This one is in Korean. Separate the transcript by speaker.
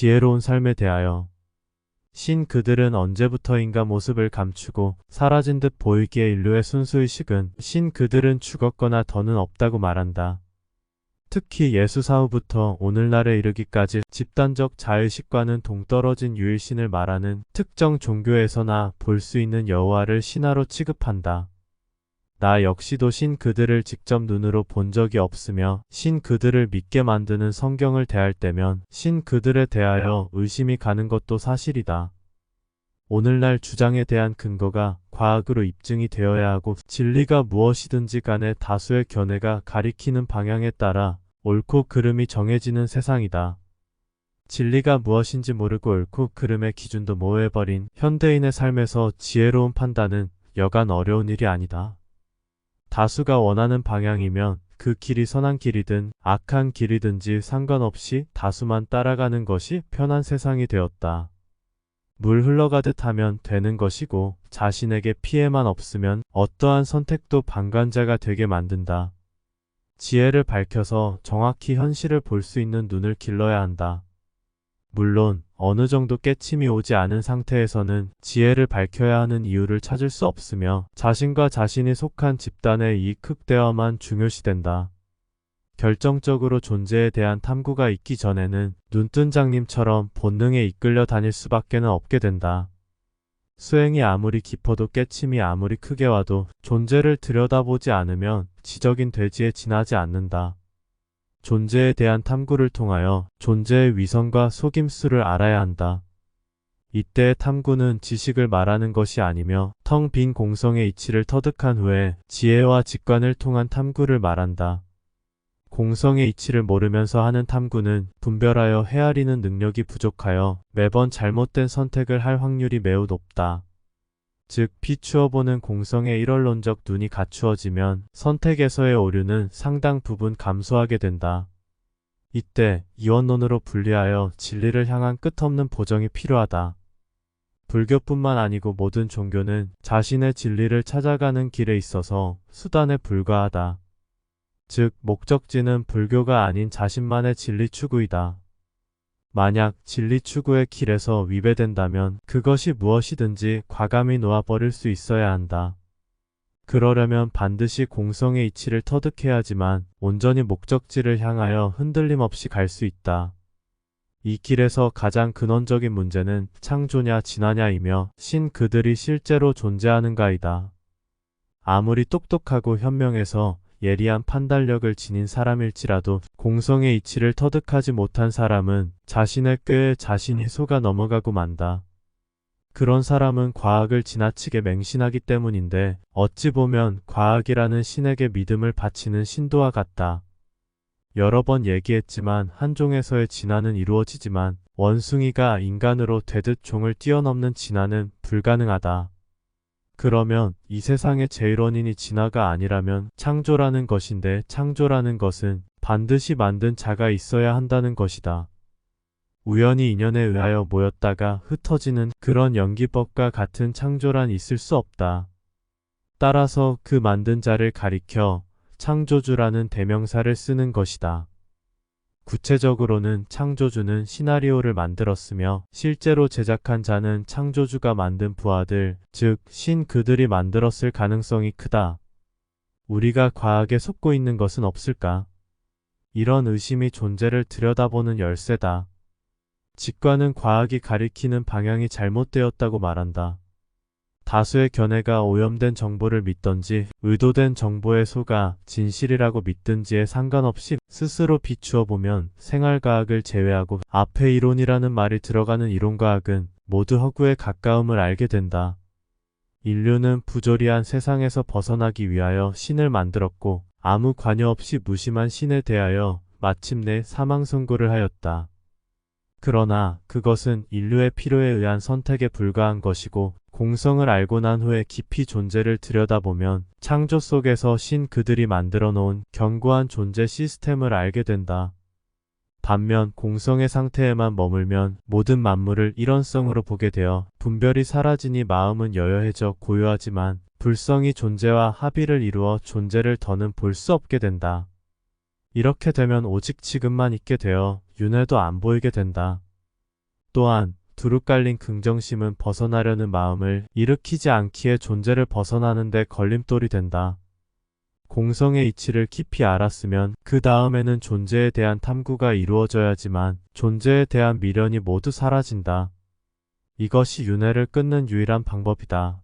Speaker 1: 지혜로운 삶에 대하여 신 그들은 언제부터인가 모습을 감추고 사라진 듯 보이기에 인류의 순수의식은 신 그들은 죽었거나 더는 없다고 말한다. 특히 예수사 후부터 오늘날에 이르기까지 집단적 자의식과는 동떨어진 유일신을 말하는 특정 종교에서나 볼 수 있는 여호와를 신하로 취급한다. 나 역시도 신 그들을 직접 눈으로 본 적이 없으며 신 그들을 믿게 만드는 성경을 대할 때면 신 그들에 대하여 의심이 가는 것도 사실이다. 오늘날 주장에 대한 근거가 과학으로 입증이 되어야 하고 진리가 무엇이든지 간에 다수의 견해가 가리키는 방향에 따라 옳고 그름이 정해지는 세상이다. 진리가 무엇인지 모르고 옳고 그름의 기준도 모호해버린 현대인의 삶에서 지혜로운 판단은 여간 어려운 일이 아니다. 다수가 원하는 방향이면 그 길이 선한 길이든 악한 길이든지 상관없이 다수만 따라가는 것이 편한 세상이 되었다. 물 흘러가듯 하면 되는 것이고 자신에게 피해만 없으면 어떠한 선택도 방관자가 되게 만든다. 지혜를 밝혀서 정확히 현실을 볼 수 있는 눈을 길러야 한다. 물론 어느 정도 깨침이 오지 않은 상태에서는 지혜를 밝혀야 하는 이유를 찾을 수 없으며 자신과 자신이 속한 집단의 이익 극대화만 중요시된다. 결정적으로 존재에 대한 탐구가 있기 전에는 눈뜬 장님처럼 본능에 이끌려 다닐 수밖에는 없게 된다. 수행이 아무리 깊어도 깨침이 아무리 크게 와도 존재를 들여다보지 않으면 지적인 대지에 지나지 않는다. 존재에 대한 탐구를 통하여 존재의 위선과 속임수를 알아야 한다. 이때의 탐구는 지식을 말하는 것이 아니며 텅 빈 공성의 이치를 터득한 후에 지혜와 직관을 통한 탐구를 말한다. 공성의 이치를 모르면서 하는 탐구는 분별하여 헤아리는 능력이 부족하여 매번 잘못된 선택을 할 확률이 매우 높다. 즉 비추어보는 공성의 일원론적 눈이 갖추어지면 선택에서의 오류는 상당 부분 감소하게 된다. 이때 이원론으로 분리하여 진리를 향한 끝없는 보정이 필요하다. 불교뿐만 아니고 모든 종교는 자신의 진리를 찾아가는 길에 있어서 수단에 불과하다. 즉 목적지는 불교가 아닌 자신만의 진리 추구이다. 만약 진리 추구의 길에서 위배된다면 그것이 무엇이든지 과감히 놓아버릴 수 있어야 한다. 그러려면 반드시 공성의 이치를 터득해야지만 온전히 목적지를 향하여 흔들림 없이 갈 수 있다. 이 길에서 가장 근원적인 문제는 창조냐 진화냐이며 신 그들이 실제로 존재하는가이다. 아무리 똑똑하고 현명해서 예리한 판단력을 지닌 사람일지라도 공성의 이치를 터득하지 못한 사람은 자신의 꾀에 자신이 속아 넘어가고 만다. 그런 사람은 과학을 지나치게 맹신하기 때문인데 어찌 보면 과학이라는 신에게 믿음을 바치는 신도와 같다. 여러 번 얘기했지만 한종에서의 진화는 이루어지지만 원숭이가 인간으로 되듯 종을 뛰어넘는 진화는 불가능하다. 그러면 이 세상의 제일원인이 진화가 아니라면 창조라는 것인데 창조라는 것은 반드시 만든 자가 있어야 한다는 것이다. 우연히 인연에 의하여 모였다가 흩어지는 그런 연기법과 같은 창조란 있을 수 없다. 따라서 그 만든 자를 가리켜 창조주라는 대명사를 쓰는 것이다. 구체적으로는 창조주는 시나리오를 만들었으며 실제로 제작한 자는 창조주가 만든 부하들, 즉 신 그들이 만들었을 가능성이 크다. 우리가 과학에 속고 있는 것은 없을까? 이런 의심이 존재를 들여다보는 열쇠다. 직관은 과학이 가리키는 방향이 잘못되었다고 말한다. 다수의 견해가 오염된 정보를 믿던지 의도된 정보에 속아 진실이라고 믿든지에 상관없이 스스로 비추어 보면 생활과학을 제외하고 앞에 이론이라는 말이 들어가는 이론과학은 모두 허구에 가까움을 알게 된다. 인류는 부조리한 세상에서 벗어나기 위하여 신을 만들었고 아무 관여 없이 무심한 신에 대하여 마침내 사망 선고를 하였다. 그러나 그것은 인류의 필요에 의한 선택에 불과한 것이고 공성을 알고 난 후에 깊이 존재를 들여다보면 창조 속에서 신 그들이 만들어 놓은 견고한 존재 시스템을 알게 된다. 반면 공성의 상태에만 머물면 모든 만물을 일원성으로 보게 되어 분별이 사라지니 마음은 여여해져 고요하지만 불성이 존재와 합의를 이루어 존재를 더는 볼 수 없게 된다. 이렇게 되면 오직 지금만 있게 되어 윤회도 안 보이게 된다. 또한 두루 깔린 긍정심은 벗어나려는 마음을 일으키지 않기에 존재를 벗어나는 데 걸림돌이 된다. 공성의 이치를 깊이 알았으면 그 다음에는 존재에 대한 탐구가 이루어져야지만 존재에 대한 미련이 모두 사라진다. 이것이 윤회를 끊는 유일한 방법이다.